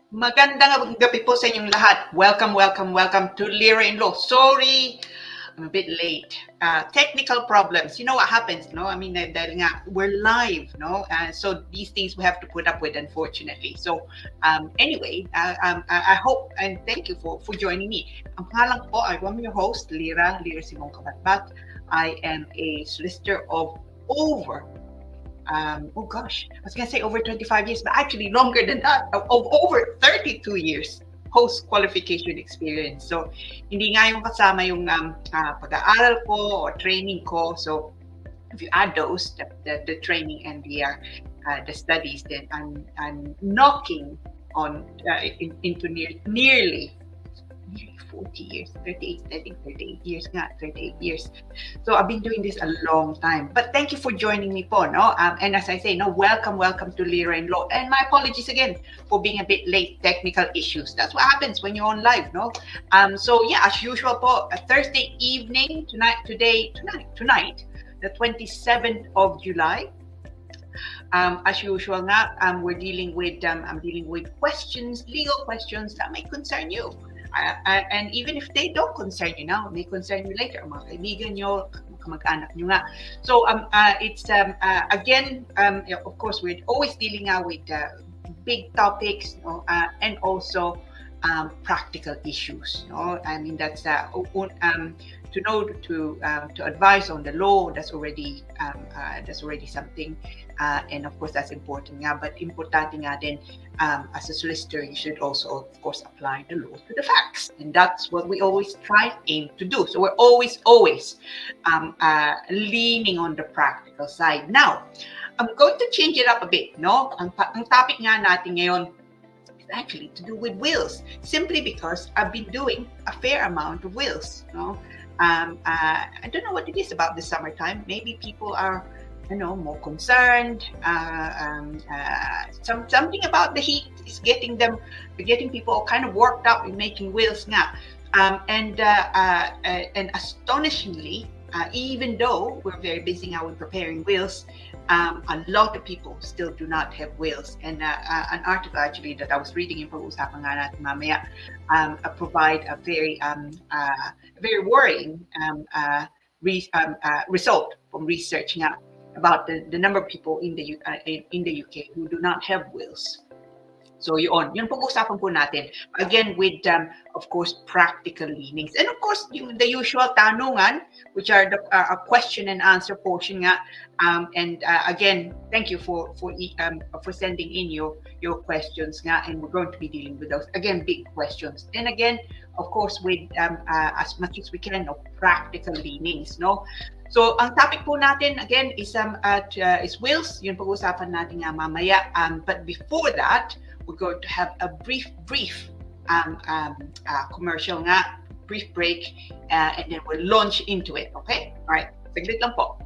Magandang gabi po sa inyong lahat. Welcome to LIRA in Law. Sorry, I'm a bit late. Technical problems. You know what happens, no? I mean, dahil nga, we're live, no? So these things we have to put up with, unfortunately. So anyway, I hope and thank you for joining me. Ang pangalan ko, I'm your host, Lira Simon Kabatbat. I am a solicitor of over I was going to say over 25 years, but actually longer than that, of over 32 years post-qualification experience. So, hindi nga yung kasama yung pag-aaral ko or training ko. So, if you add those, the training and the studies, then I'm knocking on into nearly 40 years, 38 years nga, 38 years. So I've been doing this a long time. But thank you for joining me po, no? And as I say, no, welcome to LIRA in Law. And my apologies again for being a bit late, technical issues. That's what happens when you're on live, no? So yeah, as usual po, a Thursday evening, tonight, the 27th of July. As usual nga, we're dealing with, I'm dealing with questions, legal questions that may concern you. And even if they don't concern you now, may concern you later, mga kaibigan nyo, kamag-anak nyo nga. So it's again, of course, we're always dealing with big topics, no? And also practical issues. No? I mean, that's to know to advise on the law. That's already something, and of course that's important nga. But importante nga din, as a solicitor, you should also, of course, apply the law to the facts, and that's what we always aim to do. So we're always leaning on the practical side. Now, I'm going to change it up a bit. No, ang topic nga natin ngayon actually to do with wills, simply because I've been doing a fair amount of wills. No, I don't know what it is about the summertime. Maybe people are, more concerned. Something about the heat is getting people kind of worked up in making wills nga. And astonishingly, even though we're very busy now with preparing wills, a lot of people still do not have wills. And an article actually that I was reading in pag-usapan nga natin mamaya provide a very worrying result from research nga about the number of people in the UK who do not have wills. So yun pag-usapan po natin. Again, with, of course, practical leanings. And of course, the usual tanungan, which are the question and answer portion nga. And again, thank you for sending in your questions nga. And we're going to be dealing with those. Again, big questions. And again, of course, with as much as we can of practical leanings, no? So, ang topic po natin, again, is wills. Yun pag-usapan natin nga mamaya. But before that, we're going to have a brief commercial nga, brief break, and then we'll launch into it, okay? All right, saglit lang po.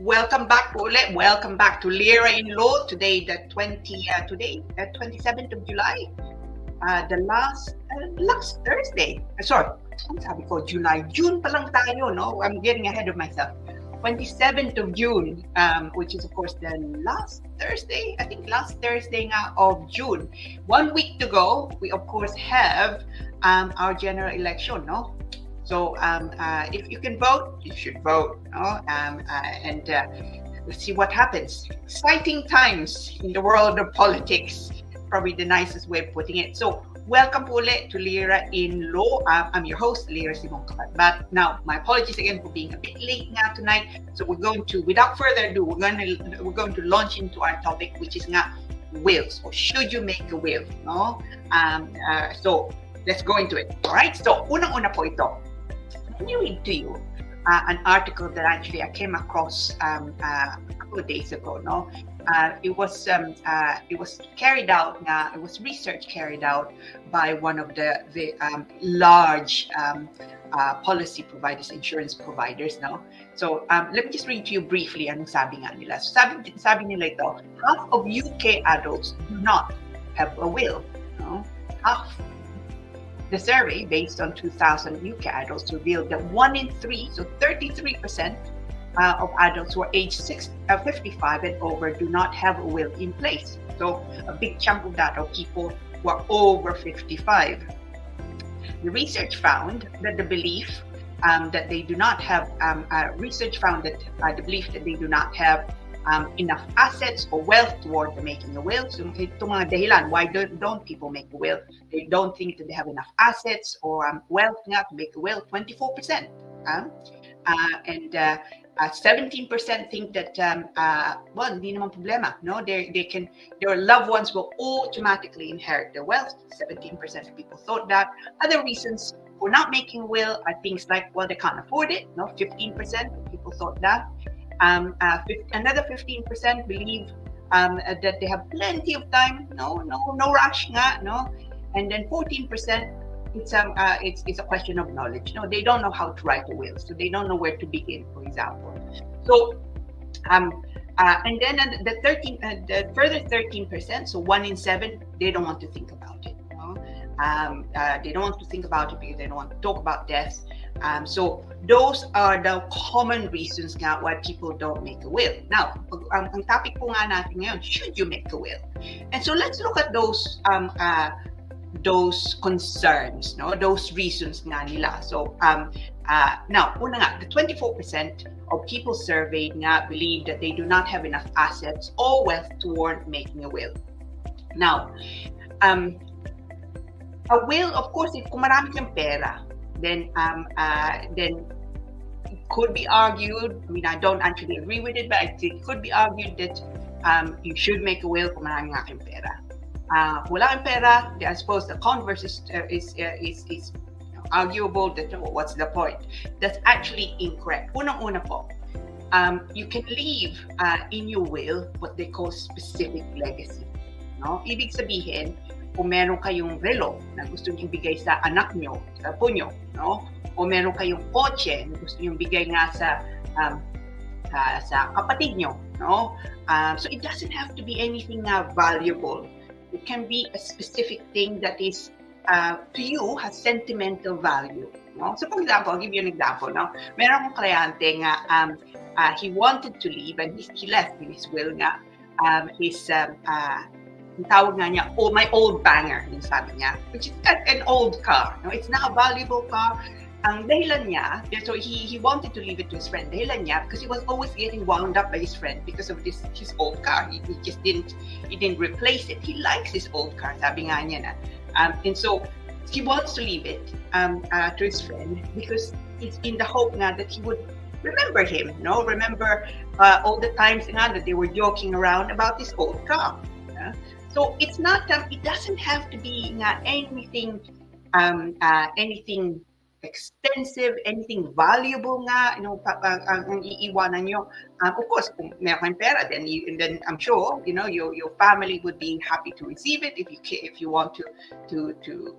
Welcome back po ulit. Welcome back to LIRA in Law. Today, the 27th of July. The last Thursday. Sorry, ang sabi ko, July. June pa lang tayo, no? I'm getting ahead of myself. 27th of June, which is of course the last Thursday. I think last Thursday nga of June. 1 week to go. We of course have our general election, no? So if you can vote, you should vote, no? And let's see what happens. Exciting times in the world of politics, probably the nicest way of putting it. So welcome po ulit to LIRA in Law. I'm your host, Lyra Simon Kapat. Now, my apologies again for being a bit late nga tonight. So we're going to, without further ado, we're going to launch into our topic, which is nga wills, or should you make a will? No? So let's go into it. All right. So unang-una po ito. Let me read to you an article that actually I came across a couple of days ago. No, it was carried out. It was research carried out by one of the large policy providers, insurance providers. No, so let me just read to you briefly. Anong sabi nga nila? So sabi nila ito. Half of UK adults do not have a will. No, half. The survey, based on 2,000 UK adults, revealed that 1 in 3, so 33% of adults who are aged 55 and over do not have a will in place. So a big chunk of that are people who are over 55. The research found that the belief that they do not have, the belief that they do not have enough assets or wealth toward making a will. So ito mga dahilan, why don't people make a will? They don't think that they have enough assets or wealth nga to make a will, 24%. And 17% think that, well, hindi naman problema. No, their loved ones will automatically inherit their wealth. 17% of people thought that. Other reasons for not making a will are things like, well, they can't afford it. No, 15% of people thought that. Another 15% believe that they have plenty of time. No rush nga. No, and then 14%. It's a question of knowledge. No, they don't know how to write a will, so they don't know where to begin, for example. So, and then the further 13%, so 1 in 7, they don't want to think about it. No? They don't want to think about it because they don't want to talk about death. So those are the common reasons nga why people don't make a will. Now, ang topic po nga natin ngayon, should you make a will? And so let's look at those concerns, no, those reasons nga nila. So now, una nga, the 24% of people surveyed nga believe that they do not have enough assets or wealth toward making a will. Now, a will, of course, if kung marami kang pera, then it could be argued. I mean, I don't actually agree with it, but it could be argued that you should make a will kung marami nga kang pera. Wala kang pera, I suppose the converse is arguable. That what's the point? That's actually incorrect. Unang-una po, you can leave in your will what they call specific legacy. No, ibig sabihin, kung meron kayong relo na gusto nyo ibigay sa anak nyo, sa apo nyo, no? O meron kayong kotse na gusto nyo ibigay nga sa kapatid nyo, no? So it doesn't have to be anything valuable. It can be a specific thing that is to you has sentimental value. No? So for example, I'll give you an example. No? Meron akong kliyente nga he wanted to leave and he left in his will nga his ang tawag nga niya, my old banger, yung sabi niya, which is an old car. No? It's not a valuable car. Ang dahilan niya, so he wanted to leave it to his friend. Dahilan niya, because he was always getting wound up by his friend because of his old car. He just didn't replace it. He likes his old car, sabi nga niya na. And so he wants to leave it to his friend because it's in the hope nga that he would remember him, no? Remember all the times nga that they were joking around about this old car. So it's not. It doesn't have to be anything extensive, anything valuable nga. Ang iiwanan nyo. Of course, kung meron kayong pera, then I'm sure your family would be happy to receive it if you want to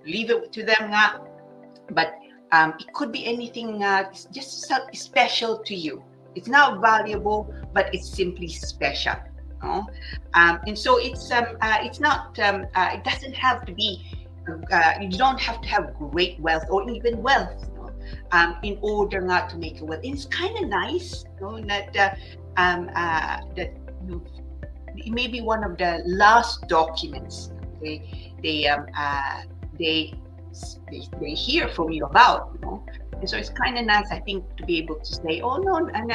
leave it to them nga. But it could be anything just special to you. It's not valuable, but it's simply special. No? And so it's not. It doesn't have to be. You don't have to have great wealth or even wealth, in order not to make a will. It's kind of nice, that may be one of the last documents they hear from you about, And so it's kind of nice, I think, to be able to say, oh no, and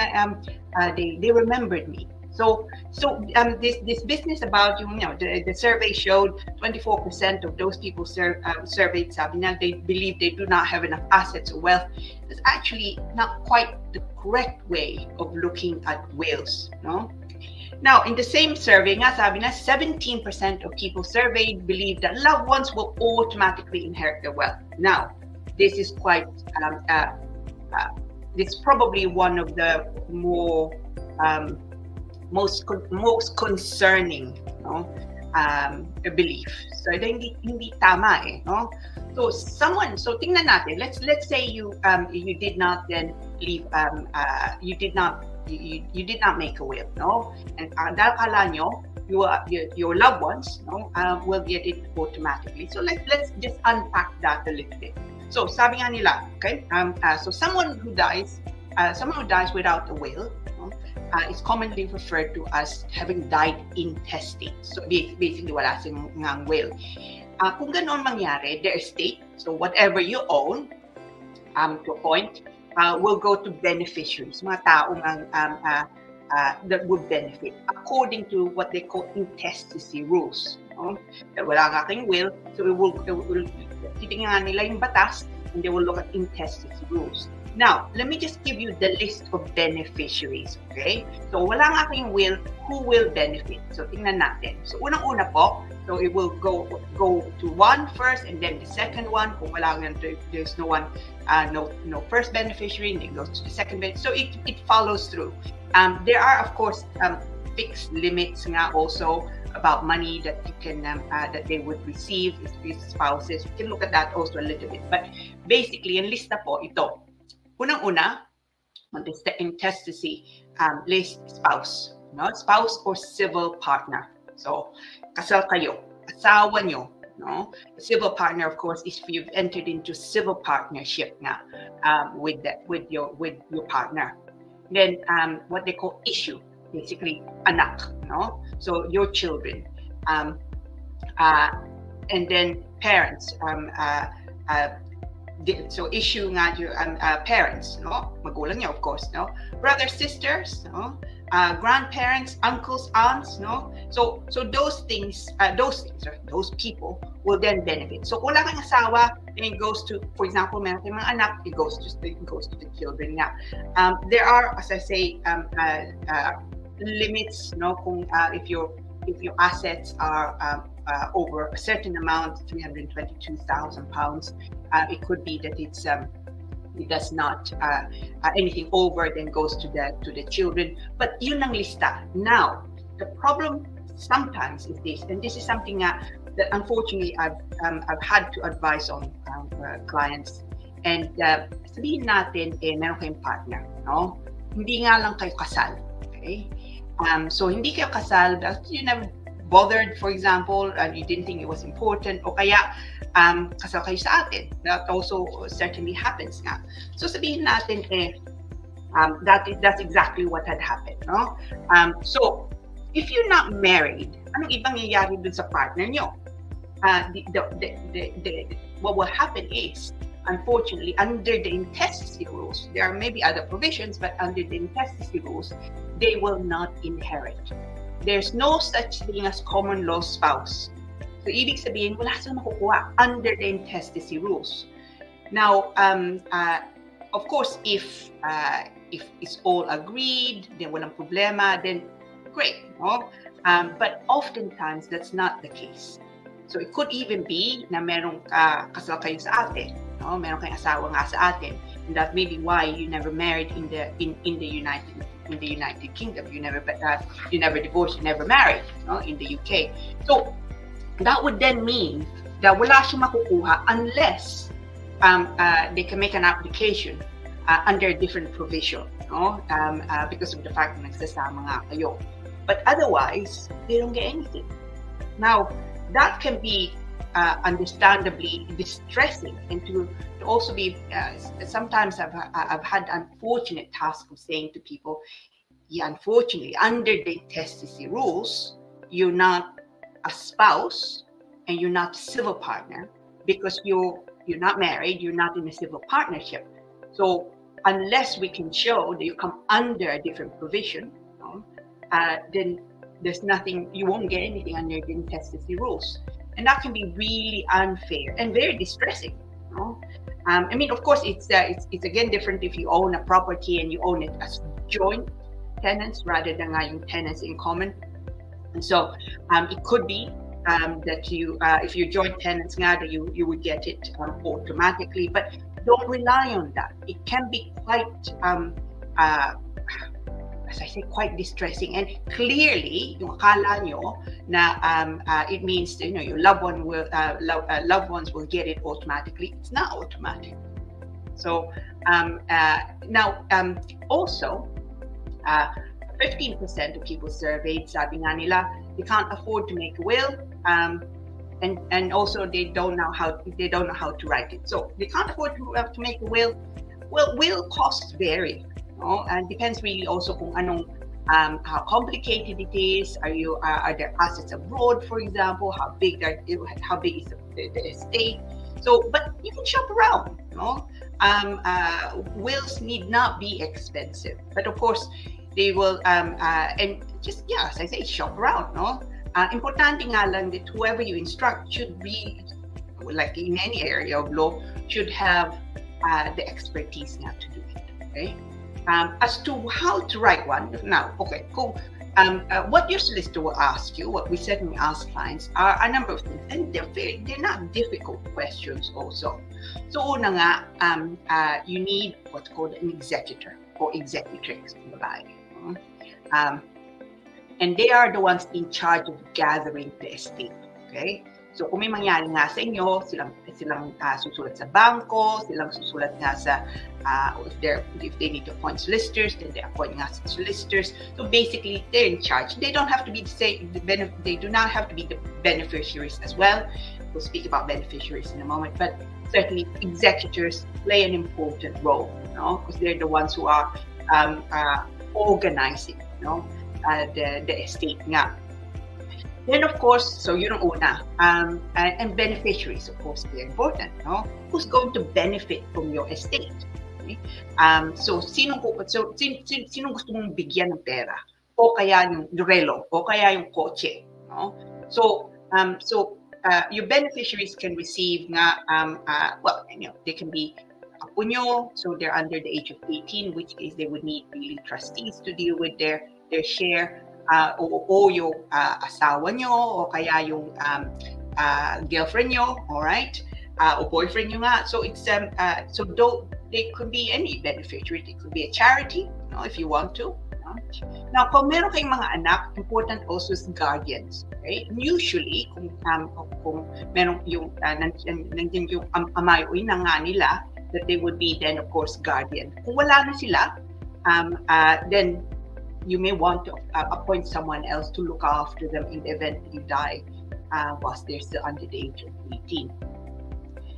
they remembered me. This business about the survey showed 24% of those people surveyed, sabi na, they believe they do not have enough assets or wealth. It's actually not quite the correct way of looking at wills, no? Now, in the same survey, nga sabi na 17% of people surveyed believe that loved ones will automatically inherit their wealth. Now, this is quite this is probably one of the more most concerning, no, belief. So hindi tama eh, no? So tingnan natin. Let's say you did not then leave you did not make a will, no? And dahil kala nyo your loved ones, no, will get it automatically. So let's just unpack that a little bit. So sabi nga nila, okay, so someone who dies without a will, no, is commonly referred to as having died intestate. So basically wala silang will. Kung ganon mangyari, their estate, so whatever you own, to a point, will go to beneficiaries, mga taong that would benefit according to what they call intestacy rules. No? Wala nga kang will, so it will titingnan nila yung batas, and they will look at intestacy rules. Now, let me just give you the list of beneficiaries, okay? So wala nga kang will, who will benefit? So tingnan natin. So unang-una po, so it will go to one first, and then the second one. Kung wala nga, there's no one, no first beneficiary, and then goes to the second beneficiary. So it follows through. There are, of course, fixed limits nga also about money that you can that they would receive as spouses. We can look at that also a little bit. But basically, ang lista po ito. Unang-una, on the intestacy list, spouse, no? Spouse or civil partner. So, kasal kayo, asawa nyo, no? A civil partner, of course, is if you've entered into civil partnership na with your partner. Then what they call issue, basically anak, no? So your children, and then parents. So issue nga your parents, no? Magulang niya, of course, no? Brothers, sisters, no? Grandparents, uncles, aunts, no? So those people will then benefit. So kung wala kang asawa, then it goes to, for example, meron kang mga anak, it goes to the children nga. There are, as I say, limits, no? Kung if your assets are over a certain amount, £322,000, it could be that it does not anything over then goes to the children. But yun ang lista. Now, the problem sometimes is this, and this is something that unfortunately I've had to advise on clients. And sabihin natin, meron kayong partner, no? Hindi nga lang kayo kasal, okay? So hindi kayo kasal, you never bothered, for example, and you didn't think it was important, o kaya kasal kayo sa atin. That also certainly happens nga. So sabihin natin, that's exactly what had happened, no? So if you're not married, anong ibang nangyayari dun sa partner nyo? What will happen is, unfortunately, under the intestacy rules, there are maybe other provisions, but under the intestacy rules, they will not inherit. There's no such thing as common law spouse. So ibig sabihin, wala silang makukuha under the intestacy rules. Now, of course, if it's all agreed, then walang problema, then great, no? But oftentimes that's not the case. So it could even be na merong kasal kayo sa atin, no? Meron kayong asawa nga sa atin, and that may be why you never married in the United Kingdom. You never divorced, you never married, no? In the UK. So that would then mean that wala siyang makukuha unless they can make an application under a different provision, no? Because of the fact na nagsasama nga kayo. But otherwise, they don't get anything. Now, that can be understandably distressing, and to also be sometimes I've had unfortunate task of saying to people, yeah, unfortunately, under the intestacy rules, you're not a spouse and you're not a civil partner because you're not married, you're not in a civil partnership. So unless we can show that you come under a different provision, then there's nothing, you won't get anything under the intestacy rules. And that can be really unfair and very distressing. You know? I mean, of course, it's again different if you own a property and you own it as joint tenants rather than yung tenants in common. And so it could be that you, if you joint tenants nga, that you would get it automatically, but don't rely on that. It can be quite, as I say, quite distressing. And clearly, yung akala nyo na it means, you know, your loved loved ones will get it automatically. It's not automatic. So now, also, 15% of people surveyed, sabi nga nila, they can't afford to make a will, and also they don't know how to write it. So they can't afford to make a will. Well, will costs vary, you know, and depends really also kung anong how complicated it is. Are there assets abroad, for example? How big is the estate? So, but you can shop around, you know. Wills need not be expensive, but of course they will and just, yeah, as I say, shop around, no. Importante nga lang that whoever you instruct should be, like in any area of law, should have the expertise now to do it. Okay. As to how to write one, now, okay, cool. What your solicitor will ask you, what we certainly ask clients, are a number of things, and they're not difficult questions also. So una nga, you need what's called an executor or executrix, and they are the ones in charge of gathering the estate. Okay? So kung may mangyari nga sa inyo, silang susulat sa bangko, silang susulat nga sa if they need to appoint solicitors, then they appoint nga sa solicitors. So basically, they're in charge. They don't have to be they do not have to be the beneficiaries as well. We'll speak about beneficiaries in a moment, but certainly executors play an important role, you know, because they're the ones who are organizing, you know, the estate nga. Then, of course, so yun ang una. And beneficiaries, of course, they're important, no? Who's going to benefit from your estate? Okay? So sinong gusto mong bigyan ng pera? O kaya yung relo? O kaya yung kotse? No? So your beneficiaries can receive nga, well, you know, they can be apo nyo, so they're under the age of 18, which is they would need really trustees to deal with their share. O yung asawa nyo, o kaya yung girlfriend nyo, all right, o boyfriend nyo nga. So it's so they could be any beneficiary. It could be a charity, you know, if you want to. Now, kung meron kayong mga anak, important also is guardians. Okay? Usually, kung meron yung nandiyan yung ama o ina nga nila, that they would be then of course guardian. Kung wala na sila, then you may want to appoint someone else to look after them in the event that you die whilst they're still under the age of 18.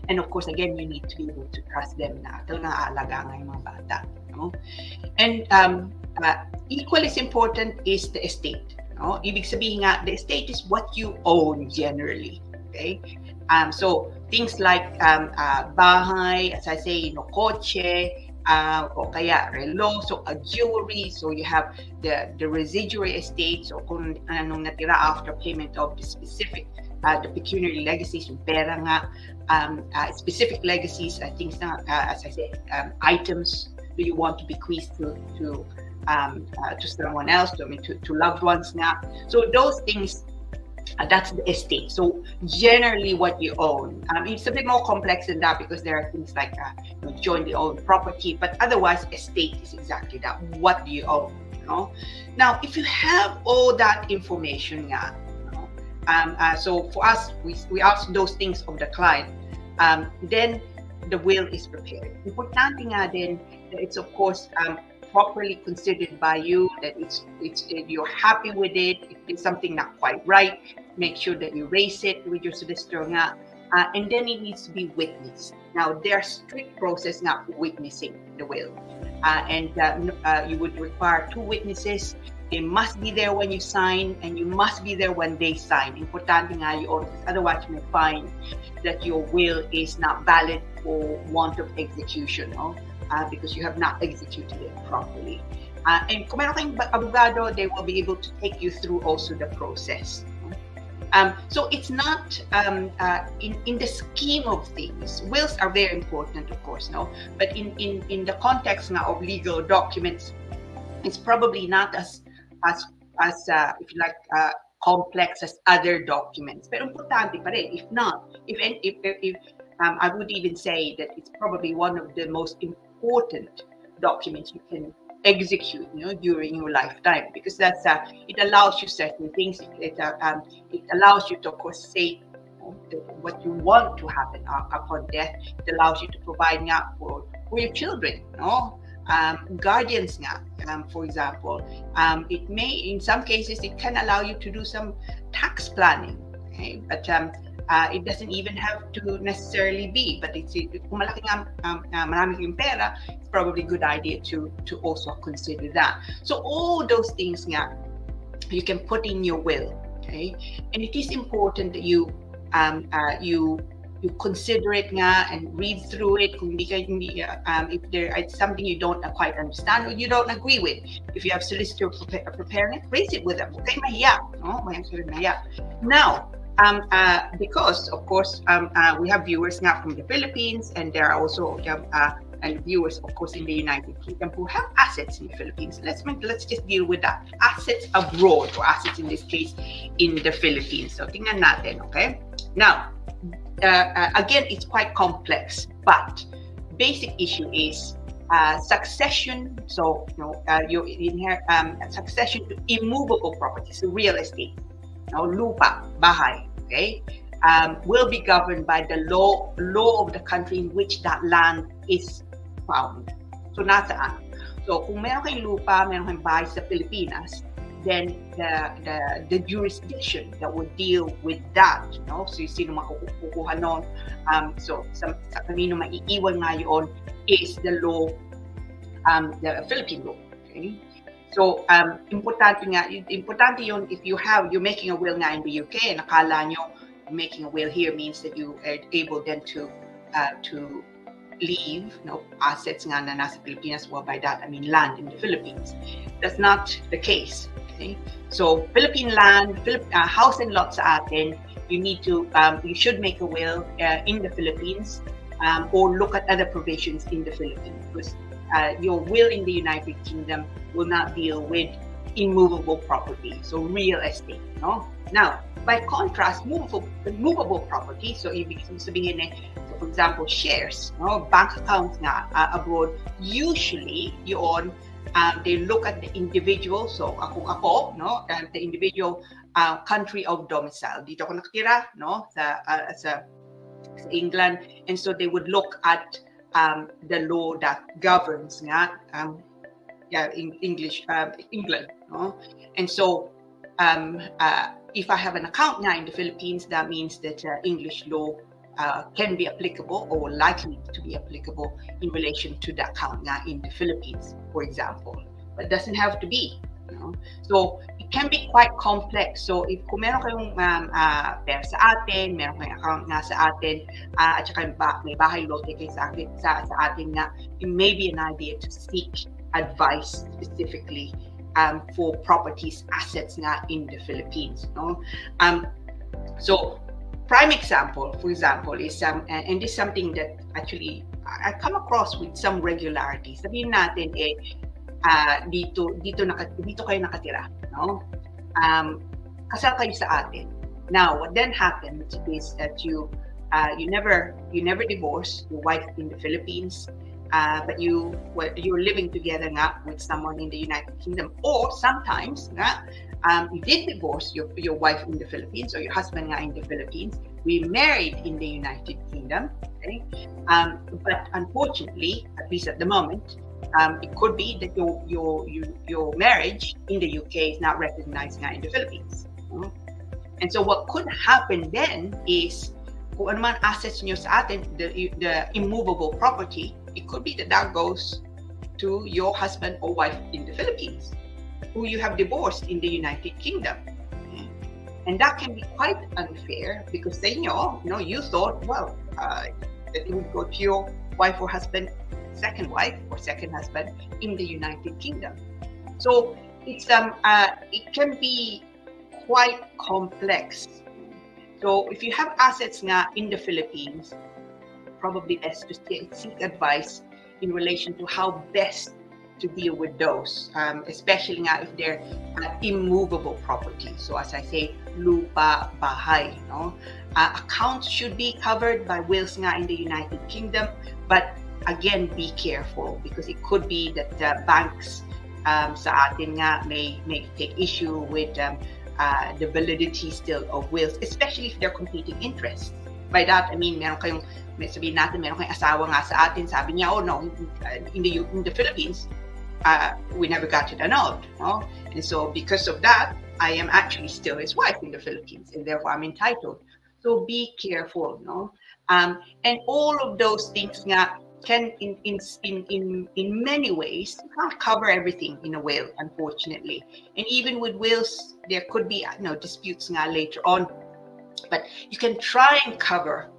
And of course, again, you need to be able to trust them na talagang aalaga nga yung mga bata. No? And equally as important is the estate. No? Ibig sabihin nga, the estate is what you own generally. Okay? So things like bahay, as I say, kotse, o kaya relo, so a jewelry, so you have the residuary estate, so kung anong natira after payment of the specific the pecuniary legacies, yung pera nga, specific legacies, things na, as I said, items do you want to bequeath to someone else, to loved ones nga. So those things, that's the estate. So generally what you own, it's a bit more complex than that because there are things like jointly owned property, but otherwise estate is exactly that. What do you own? You know? Now, if you have all that information, so for us, we ask those things of the client, then the will is prepared. Importante nga din that it's of course properly considered by you, that you're happy with it. If it's something not quite right, make sure that you raise it with your solicitor nga, and then it needs to be witnessed. Now, there's strict process now for witnessing the will, and you would require 2 witnesses. They must be there when you sign, and you must be there when they sign. Importante nga yun, otherwise you may find that your will is not valid for want of execution, no? Because you have not executed it properly. And kung meron kayong abogado, they will be able to take you through also the process. So it's not in the scheme of things. Wills are very important, of course, no. But in the context now of legal documents, it's probably not as if you like complex as other documents. Pero importante pa rin. If not, if I would even say that it's probably one of the most important documents you can execute, during your lifetime, because that's it allows you certain things. It allows you to, of course, say what you want to happen upon death. It allows you to provide for your children, guardians for example. It may, in some cases, it can allow you to do some tax planning, okay? But it doesn't even have to necessarily be, but it's kung malaki marami kang pera, it's probably a good idea to also consider that. So all those things you can put in your will, okay? And it is important that you consider it and read through it. If there is something you don't quite understand or you don't agree with, if you have solicitor preparing it, raise it with them. Okay, mahiya, no? Now, because of course we have viewers from the Philippines, and there are also and viewers, of course, in the United Kingdom who have assets in the Philippines. Let's just deal with that. Assets abroad, or assets in this case in the Philippines. So tingnan natin, okay? Now, again, it's quite complex, but basic issue is succession. So you inherit succession to immovable property, so real estate, lupa, bahay, okay, will be governed by the law of the country in which that land is found. So nasaan? So kung meron kayong lupa, meron kayong bahay sa Pilipinas, then the jurisdiction that would deal with that, so sino makukuha nun, so sa kanino maiiwan nga yun is the law, the Philippine law, okay? So importante yun if you're making a will in the UK, and akala nyo making a will here means that you are able then to leave assets na nasa Pilipinas. Well, by that I mean land in the Philippines. That's not the case. Okay? So Philippine land, house and lot sa atin, you should make a will in the Philippines, or look at other provisions in the Philippines, because your will in the United Kingdom will not deal with immovable property, so real estate, Now, by contrast, movable property, so ibig sabihin so for example, shares, bank accounts abroad, usually yun, they look at the individual. So ako, the individual country of domicile. Dito ako nakatira, sa England, and so they would look at the law that governs in England, and so if I have an account in the Philippines, that means that English law can be applicable, or likely to be applicable, in relation to the account in the Philippines, for example. But it doesn't have to be. So it can be quite complex. So if kung meron kayong pera sa atin, meron kayong account sa atin, at saka may bahay lote kayo sa atin it may be an idea to seek advice specifically for properties, assets in the Philippines. So prime example, for example, is and this is something that actually I come across with some regularity. Sabihin natin dito kayo nakatira, kasal kayo sa atin. Now, what then happens is that you never divorce your wife in the Philippines, but you're living together with someone in the United Kingdom, or sometimes you did divorce your wife in the Philippines, or your husband in the Philippines, remarried in the United Kingdom, okay? But unfortunately, at least at the moment, it could be that your marriage in the UK is not recognized in the Philippines. And so what could happen then is, kung ano man assets nyo sa atin, the immovable property, it could be that goes to your husband or wife in the Philippines, who you have divorced in the United Kingdom. And that can be quite unfair, because then you thought, well, that it would go to your wife or husband, second wife or second husband in the United Kingdom. So it can be quite complex. So if you have assets nga in the Philippines, probably best to seek advice in relation to how best to deal with those, especially nga if they're immovable property. So as I say, lupa, bahay, no? Accounts should be covered by wills nga in the United Kingdom, but again, be careful because it could be that banks sa atin nga may take issue with the validity still of wills, especially if they're competing interests. By that, I mean, sabihin natin, meron kayong asawa nga sa atin, sabi niya, oh no, in the Philippines, we never got it annulled, no? And so because of that, I am actually still his wife in the Philippines, and therefore I'm entitled. So be careful, no? And all of those things nga can, in many ways, you can't cover everything in a will, unfortunately. And even with wills, there could be disputes nga later on. But you can try and cover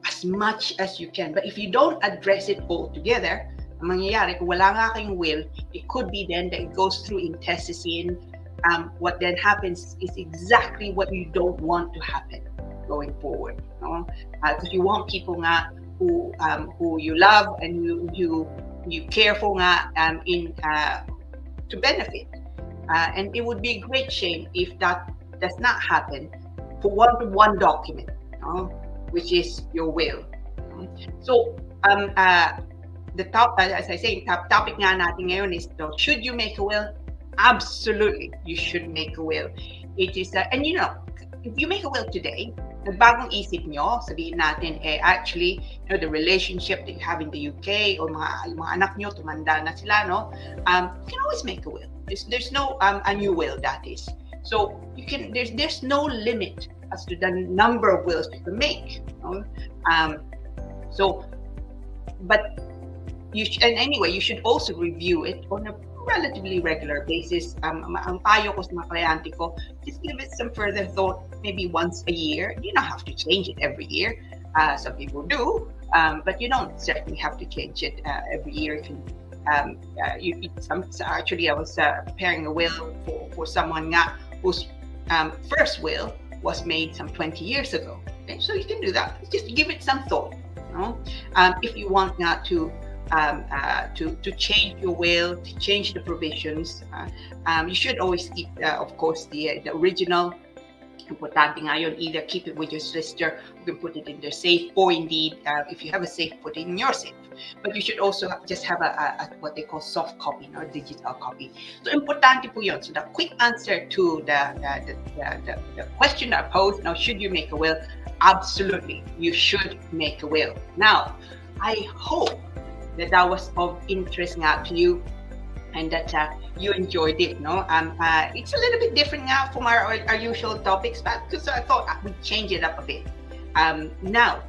as much as you can. But if you don't address it altogether, ang mangyayari, kung wala nga kayong will, it could be then that it goes through intestine. What then happens is exactly what you don't want to happen going forward. No? Because you want people nga who you love and you care for nga to benefit. And it would be a great shame if that does not happen for one document, which is your will. So the top, as I say, top topic nga natin ngayon is, should you make a will? Absolutely, you should make a will. It is, and if you make a will today, nagbagong isip nyo, sabihin natin, actually, the relationship that you have in the UK or mga anak nyo, tumanda na sila, no? You can always make a will. There's no a new will, that is. So you can, there's no limit as to the number of wills you can make. But and anyway, you should also review it on a relatively regular basis. Ang payo ko sa mga kliyente ko, just give it some further thought, maybe once a year. You don't have to change it every year. Some people do, but you don't certainly have to change it every year. Actually, I was preparing a will for someone nga whose first will was made some 20 years ago. Okay? So you can do that. Just give it some thought. If you want not to change your will, to change the provisions, you should always keep, of course, the original. Importante nga yun, either keep it with your solicitor, you can put it in their safe, or indeed, if you have a safe, put it in your safe. But you should also just have a what they call soft copy, or digital copy. So importante po yun. So the quick answer to the question I posed, now, should you make a will? Absolutely, you should make a will. Now, I hope that was of interest nga to you, and that you enjoyed it, no? It's a little bit different now from our usual topics, but because I thought we'd change it up a bit. Now,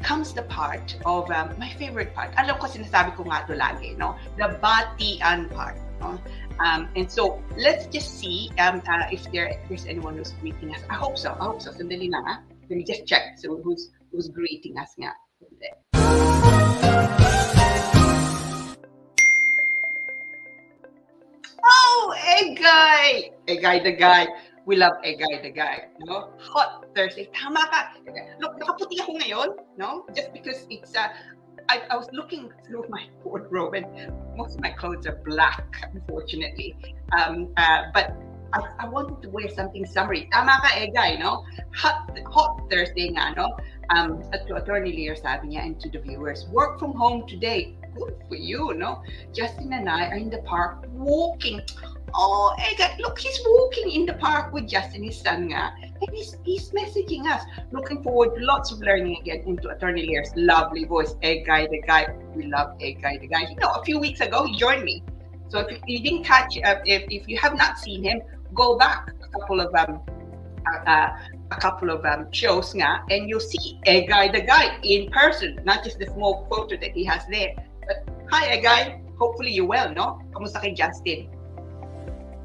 comes the part of my favorite part. Alam ko, sinasabi ko nga ito lagi, no? The batian part, no? And so, let's just see if there's anyone who's greeting us. I hope so. Sandali na, ha? Let me just check. So, who's greeting us nga? Oh, Egay the guy. We love Egay the guy, no? Hot Thursday. Tama ka. Look, nakaputi ako ngayon, no? Just because it's I was looking through my wardrobe, and most of my clothes are black, unfortunately. But I wanted to wear something summery. Tama ka, Egay, no? Hot Thursday nga, no? To Attorney Lear, sabi niya, and to the viewers, work from home today. Good for you, no? Justin and I are in the park walking. Oh, Egay, look, he's walking in the park with Justin, his son nga. And he's messaging us. Looking forward to lots of learning again into Attorney Lear's lovely voice. Egay the guy. We love Egay the guy. A few weeks ago, he joined me. So if you didn't catch, if you have not seen him, go back a couple of shows nga, and you'll see Egay the guy in person, not just the small photo that he has there. But hi, Egay. Hopefully you're well, no? Kamusta kay Justin?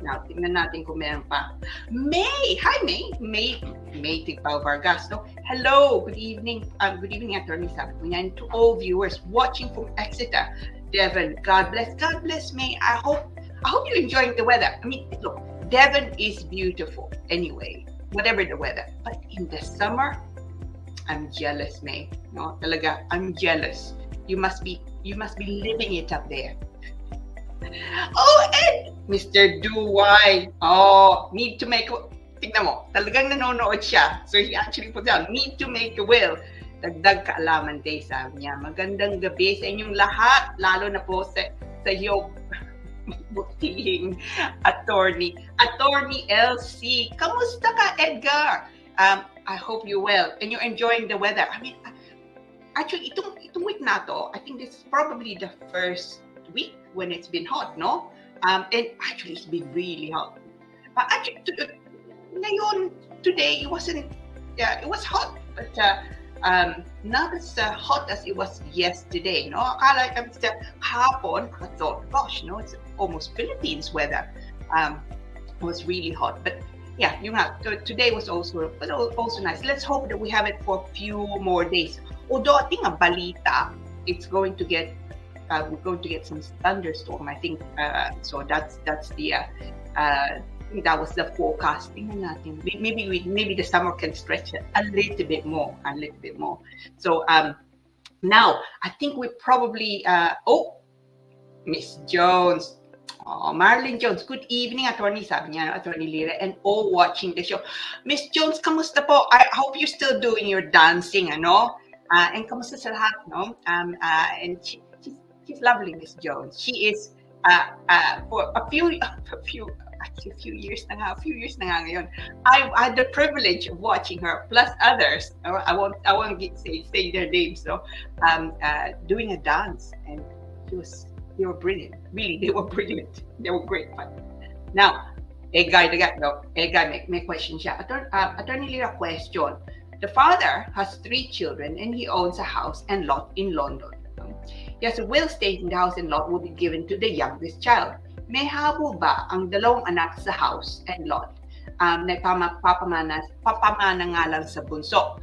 Now, tingnan natin kung meron pa. May! Hi, May! May Tigpao Vargas, no? Hello! Good evening. Good evening, Attorney Sabi, and to all viewers watching from Exeter, Devon. God bless. God bless, May. I hope I hope you're enjoying the weather. I mean, look, Devon is beautiful anyway, whatever the weather. But in the summer, I'm jealous, May. No, talaga, I'm jealous. You must be living it up there. Oh, and Mr. Duwai. Oh, need to make tignan mo, talagang nanonood siya. So he actually put down, need to make a will. Dagdag kaalaman day, sabi niya. Magandang gabi sa inyong lahat, lalo na po sa iyong butihing attorney LC. Kamusta ka, Edgar? I hope you're well and you're enjoying the weather. I mean, actually, itong week na to, I think this is probably the first week when it's been hot, no? And actually, it's been really hot. Actually, ngayon, today, it wasn't, it was hot, but not as hot as it was yesterday, no? Akala hapon, I thought, gosh, no, it's almost Philippines weather. It was really hot, but yeah, today was also nice. Let's hope that we have it for a few more days. Although I think a balita, it's going to get, we're going to get some thunderstorm, I think. So that's the, I think that was the forecasting natin. Maybe the summer can stretch a little bit more. So now I think we probably Miss Jones. Oh, Marlene Jones, good evening, attorney, sabi niya, Attorney Lira, and all watching the show. Miss Jones, kamusta po? I hope you're still doing your dancing, ano? And kamusta sa lahat, no? And she's lovely, Miss Jones. She is for a few years na nga ngayon. I had the privilege of watching her, plus others. I won't say their names, so doing a dance, and they were brilliant. Really, they were brilliant. They were great fun. Now, Edgar, may question siya. Attorney Lira, question. The father has 3 children and he owns a house and lot in London. He has a will stating the house and lot will be given to the youngest child. May habol ba ang dalawang anak sa house and lot na papamana nga lang sa bunso?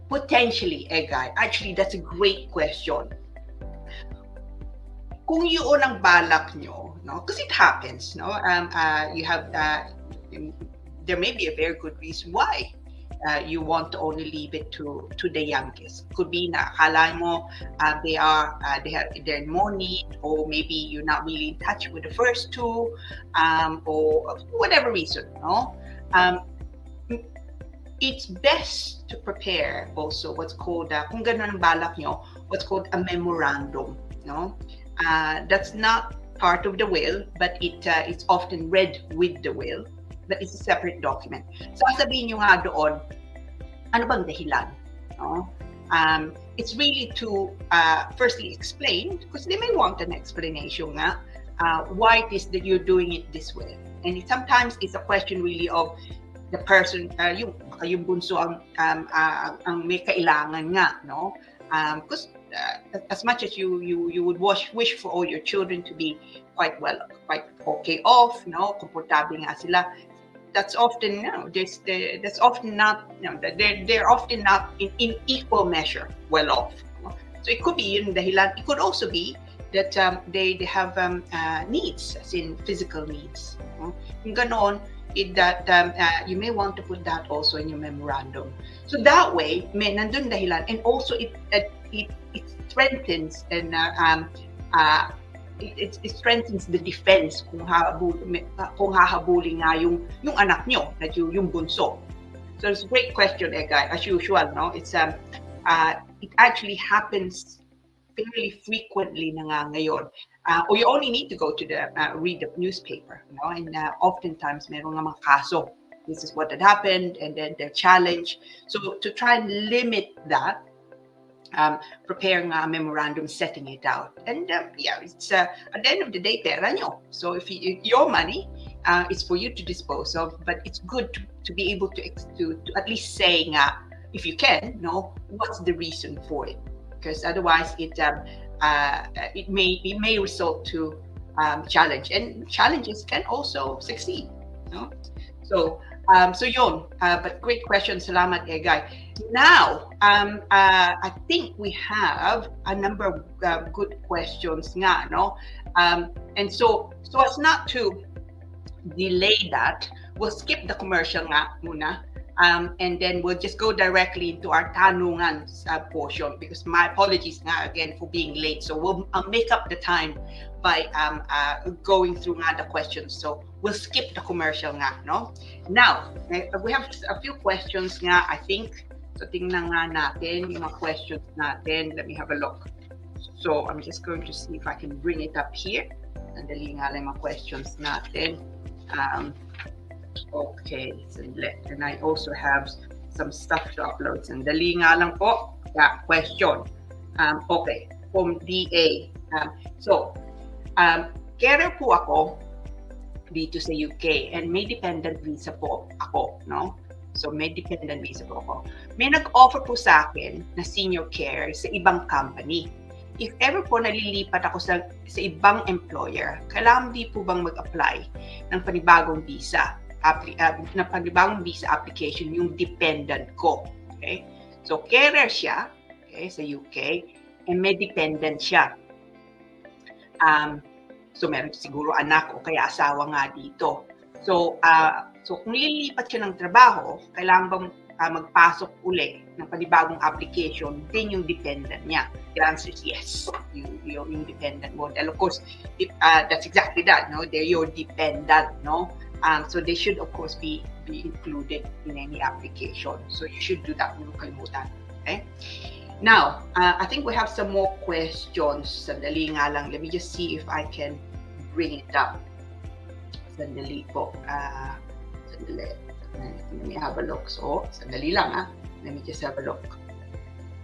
Potentially, Edgar. Actually, that's a great question. Kung yun ang balak nyo, no? Because it happens, no? You have there may be a very good reason why you want to only leave it to the youngest. Could be na akala mo they're more need, or maybe you're not really in touch with the first 2, or whatever reason, no? It's best to prepare also what's called kung ganun ang balak nyo, what's called a memorandum, no? That's not part of the will, but it's often read with the will, but it's a separate document. Sasabihin nyo nga doon, ano bang dahilan? No? It's really to firstly explain, because they may want an explanation nga, why it is that you're doing it this way. And sometimes it's a question really of the person, yung bunso ang may kailangan nga, no? Because as much as you would wish for all your children to be quite okay off, no, komportable nga sila, that's often that's often not, they're often not in equal measure well off. No? So it could be yun dahilan. It could also be that they have needs, as in physical needs. No? Yung ganon, that you may want to put that also in your memorandum. So that way, may nandun dahilan, and also it strengthens and it strengthens the defense kung hahabulin nga yung anak nyo, that yung bunso. So it's a great question, Edgar, as usual, no? It's it actually happens fairly frequently na nga ngayon. Or you only need to go to the read the newspaper, you know, and oftentimes meron nga mga kaso. This is what had happened, and then they're challenged. So to try and limit that, preparing a memorandum, setting it out, and it's at the end of the day, pera nyo. So if your money, it's for you to dispose of, but it's good to be able to at least say, if you can, what's the reason for it? Because otherwise, it may result to challenge, and challenges can also succeed. no? So, so yun. But great question. Salamat, Egay. Now, I think we have a number of good questions nga, no? And so as not to delay that, we'll skip the commercial nga muna. And then we'll just go directly into our tanungan portion, because my apologies nga again for being late. So I'll make up the time by going through nga the questions. So we'll skip the commercial nga, no? Now, we have a few questions nga, I think. So tingnan nga natin yung mga questions natin. Let me have a look. So I'm just going to see if I can bring it up here. Sandali nga lang mga questions natin. Okay, and I also have some stuff to upload. Sandali nga lang po. Yeah, question. Okay, from DA. Carer po ako dito sa UK and may dependent visa po ako, no? So may dependent visa po ako. May nag-offer po sa akin na senior care sa ibang company. If ever po nalilipat ako sa ibang employer, kailangan di po bang mag-apply ng panibagong visa? Na panibagong visa application yung dependent ko. Okay? So, carer siya, okay, sa UK, and may dependent siya. So, meron siguro anak o kaya asawa nga dito. So kung nililipat siya ng trabaho, kailangan bang magpasok uli ng panibagong application din yung dependent niya? The answer is yes. Yung dependent model. Of course, that's exactly that. No? They're your dependent, no? So they should, of course, be included in any application. So you should do that. Huwag kalimutan. Okay? Now, I think we have some more questions. Sandali nga lang. Let me just see if I can bring it up. Sandali po. Sandali. Let me have a look. So, sandali lang, Let me just have a look.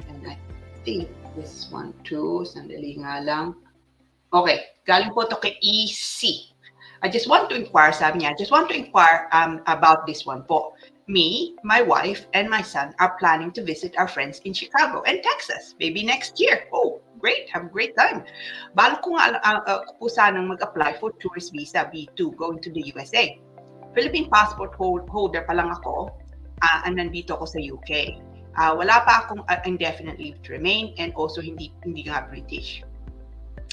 And I think this one too. Sandali nga lang. Okay. Galing po to kay EC. I just want to inquire, sabi niya, about this one po. Me, my wife, and my son are planning to visit our friends in Chicago and Texas, maybe next year. Oh, great. Have a great time. Balo ko nga po sanang mag-apply for tourist visa B2 going to the USA. Philippine passport holder pa lang ako, and nandito ako sa UK. Wala pa akong indefinite leave to remain, and also hindi nga British.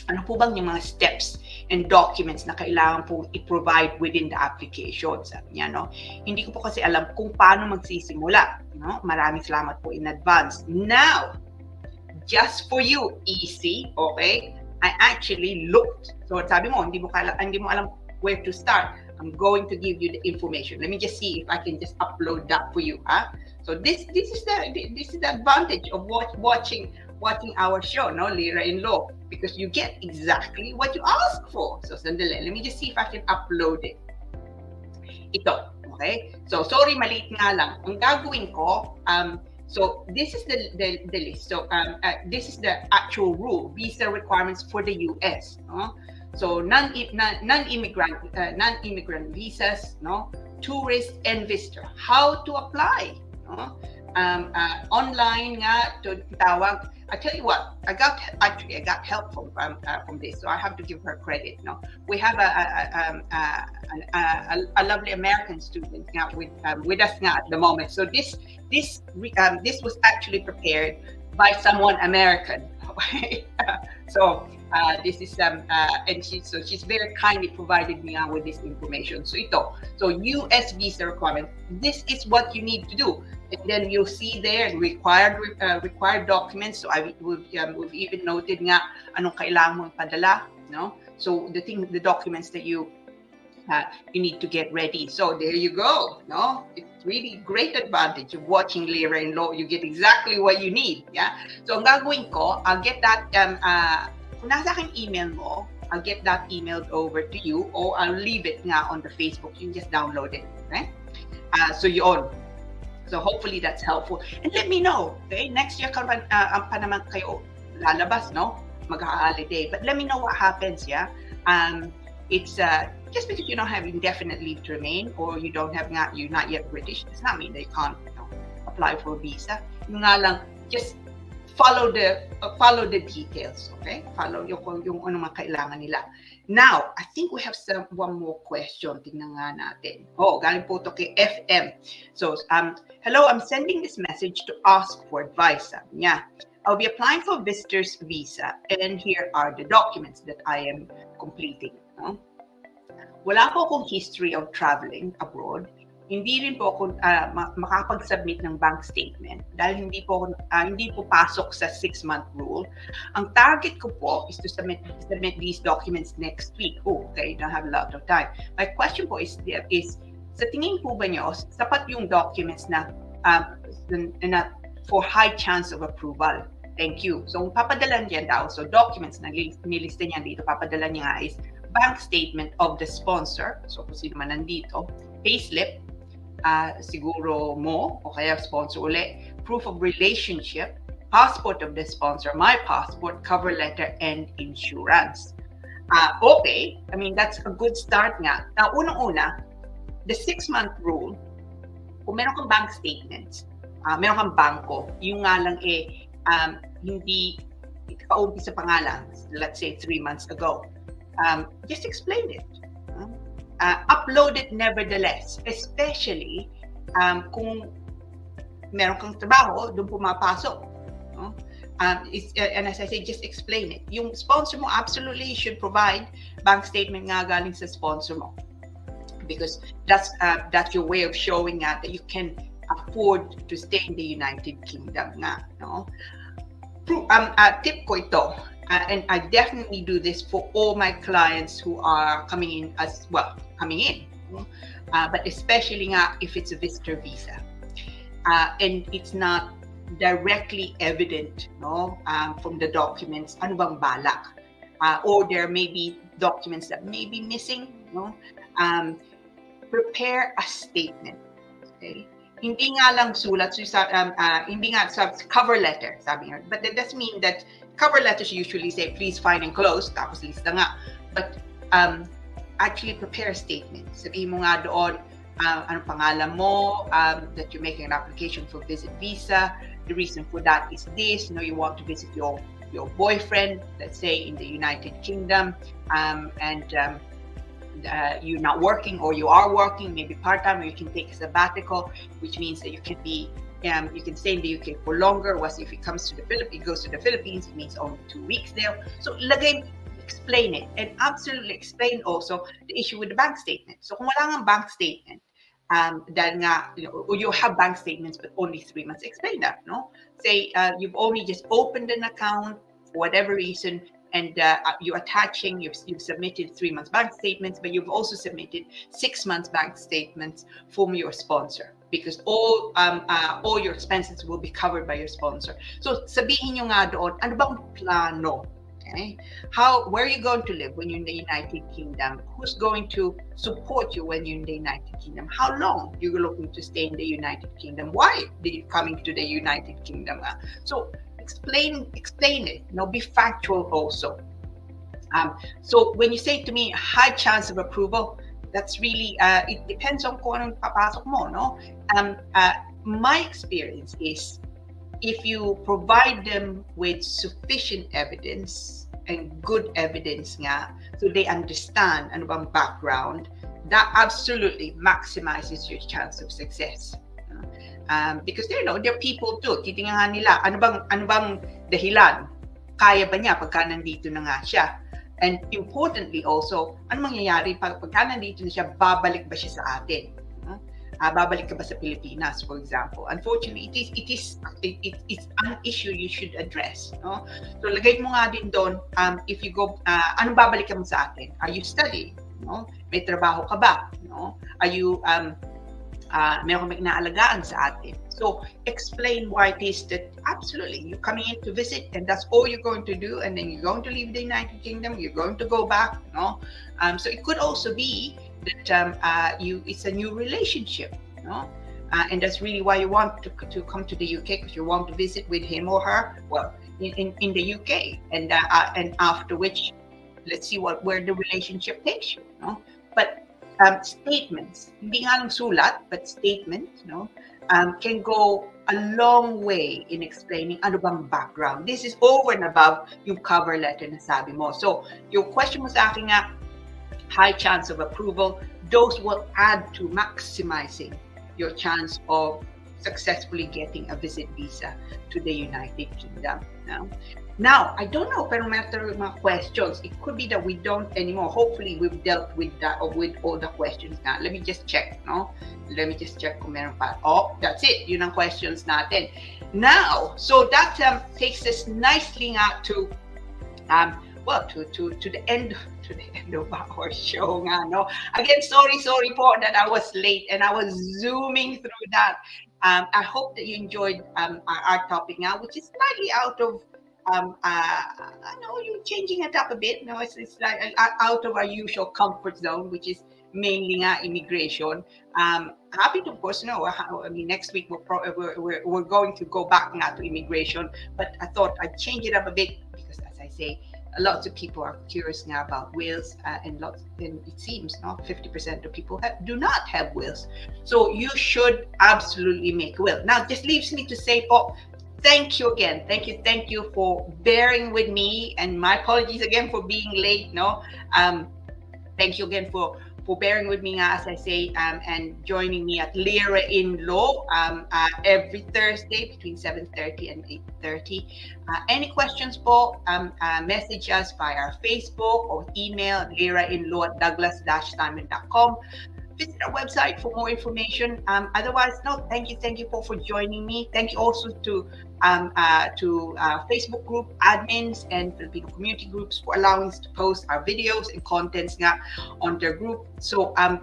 Ano po bang yung mga steps and documents na kailangan po i-provide within the application? Sabi niya, no? Hindi ko po kasi alam kung paano magsisimula. No? Maraming salamat po in advance. Now, just for you, EC, okay? I actually looked. So sabi mo, hindi mo alam where to start. I'm going to give you the information. Let me just see if I can just upload that for you. So this is the advantage of watching our show, no, LIRA in Law, because you get exactly what you ask for. So sandali, let me just see if I can upload it. Ito, okay? So sorry, maliit nga lang. Ang gagawin ko, so this is the list. So this is the actual rule, visa requirements for the US. No? So non-immigrant visas, no, tourist and visitor. How to apply? No? Online nga to tawag. I tell you what, I got help from this, so I have to give her credit. No, we have a lovely American student nga with us nga at the moment. So this was actually prepared by someone American. So this is and she's very kindly provided me with this information. So US visa requirement. This is what you need to do. And then you'll see there required documents. So we've even noted nga anong kailangan mong padala, no? So the documents that you need to get ready. So there you go, no? It's really great advantage of watching LIRA in Law. You get exactly what you need, yeah? So ang gagawin ko, I'll get that, kung nasa aking email mo, I'll get that emailed over to you, or I'll leave it nga on the Facebook. You can just download it, okay? So yun. So hopefully that's helpful. And let me know, okay? Next year pa naman kayo lalabas, no? Mag-holiday. But let me know what happens, yeah? It's just because you don't have indefinite leave to remain, or you're not yet British, does not mean that you can't apply for a visa. Yung nga lang, just follow the details, okay? Follow yung ano mga kailangan nila. Now, I think we have one more question. Tingnan nga natin. Oh, galing po to kay FM. So, hello, I'm sending this message to ask for advice. Sabi niya, I'll be applying for visitor's visa and here are the documents that I am completing. No? Wala po akong history of traveling abroad. Hindi rin po ako makapag-submit ng bank statement dahil hindi po pasok sa 6-month rule. Ang target ko po is to submit these documents next week. Oh, okay, don't have a lot of time. My question po is sa tingin po ba niyo sapat yung documents na for high chance of approval? Thank you. So, papadala niya daw. So, documents na nilista niya dito, papadala niya is bank statement of the sponsor. So, kung sino man nandito. Payslip, siguro mo, o kaya sponsor uli. Proof of relationship, passport of the sponsor, my passport, cover letter, and insurance. Okay. I mean, that's a good start nga. Now, unang-una, the 6-month rule, kung meron kang bank statements, meron kang bangko, yung nga lang hindi paumpis sa pangalan, let's say 3 months ago, just explain it. Upload it nevertheless, especially kung meron kang trabaho, doon pumapasok. And as I say, just explain it. Yung sponsor mo, absolutely should provide bank statement nga galing sa sponsor mo. Because that's your way of showing that you can afford to stay in the United Kingdom nga. No? Tip ko ito, and I definitely do this for all my clients who are coming in as well, but especially if it's a visitor visa, and it's not directly evident, no, from the documents, ano bang balak, or there may be documents that may be missing, no, prepare a statement, okay? Hindi nga lang sulat, hindi nga sa cover letter, sabi nga. But that doesn't mean that cover letters usually say, please find and close, tapos lista nga. But actually prepare a statement. Sabihin mo nga doon, anong pangalan mo, that you're making an application for visit visa. The reason for that is this, you want to visit your boyfriend, let's say in the United Kingdom, and you're not working or you are working, maybe part-time, or you can take a sabbatical, which means that you can stay in the UK for longer. Once if it goes to the Philippines, it means only 2 weeks there. So explain it, and absolutely explain also the issue with the bank statement. So kung wala nga bank statement, dahil nga, or you have bank statements but only 3 months, explain that, no? Say you've only just opened an account for whatever reason, and you're attaching, you've submitted 3 months bank statements, but you've also submitted 6 months bank statements from your sponsor, because all your expenses will be covered by your sponsor. So sabihin nyo nga doon, ano bang plano? Okay? Where are you going to live when you're in the United Kingdom? Who's going to support you when you're in the United Kingdom? How long you're looking to stay in the United Kingdom? Why are you coming to the United Kingdom? So explain it. Be factual also. So when you say to me high chance of approval, that's really it depends on kung anong papasok mo, no? My experience is if you provide them with sufficient evidence and good evidence nga, so they understand ano bang background, that absolutely maximizes your chance of success. Because they're people too. Titingnan nila, ano bang dahilan? Kaya ba niya pagka nandito na nga siya? And importantly also, ano mangyayari pagka nandito na siya, babalik ba siya sa atin? Babalik ka ba sa Pilipinas, for example? Unfortunately, it's an issue you should address. No? So lagay mo nga din doon, if you go, anong babalik ka mo sa atin? Are you studying? No? May trabaho ka ba? No? Are you meron kang inaalagaan sa atin. So explain why it is that absolutely you're coming in to visit and that's all you're going to do, and then you're going to leave the United Kingdom, you're going to go back, no? So it could also be that it's a new relationship, no? And that's really why you want to come to the UK, because you want to visit with him or her, well, in the UK, and after which, let's see where the relationship takes you, no? But statements, hindi nga lang sulat, but statements, no? can go a long way in explaining ano bang background. This is over and above yung cover letter na sabi mo. So, yung question mo sa akin nga, high chance of approval, those will add to maximizing your chance of successfully getting a visit visa to the United Kingdom. Now, I don't know, pero may mga questions. It could be that we don't anymore. Hopefully, we've dealt with that or with all the questions now. Let me just check, no? Let me just check kung meron pa. Oh, that's it. Yun ang questions natin. Now, so that takes us nicely nga to to the end of our show nga, no? Again, sorry po that I was late and I was zooming through that. I hope that you enjoyed our topic now, which is slightly out of I know you're changing it up a bit. No, it's like out of our usual comfort zone, which is mainly immigration. Happy to, of course, know. I mean, next week we're going to go back now to immigration, but I thought I'd change it up a bit because, as I say, lots of people are curious now about wills, and it seems 50% of people do not have wills. So you should absolutely make a will. Now, this leaves me to say, thank you again. Thank you for bearing with me, and my apologies again for being late. Thank you again for bearing with me, as I say, and joining me at LIRA in Law every Thursday between 7:30 and 8:30. Any questions po, message us via our Facebook or email lirainlaw@douglas-simon.com. Visit our website for more information. Otherwise, thank you for joining me. Thank you also to Facebook group admins and Filipino community groups for allowing us to post our videos and contents on their group. So and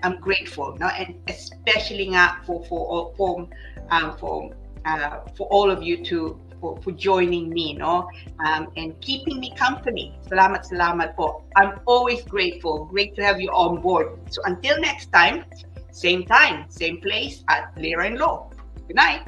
I'm grateful, and especially for all of you for joining me, and keeping me company. Salamat po. I'm always grateful. Great to have you on board. So until next time, same place at LIRA in Law. Good night.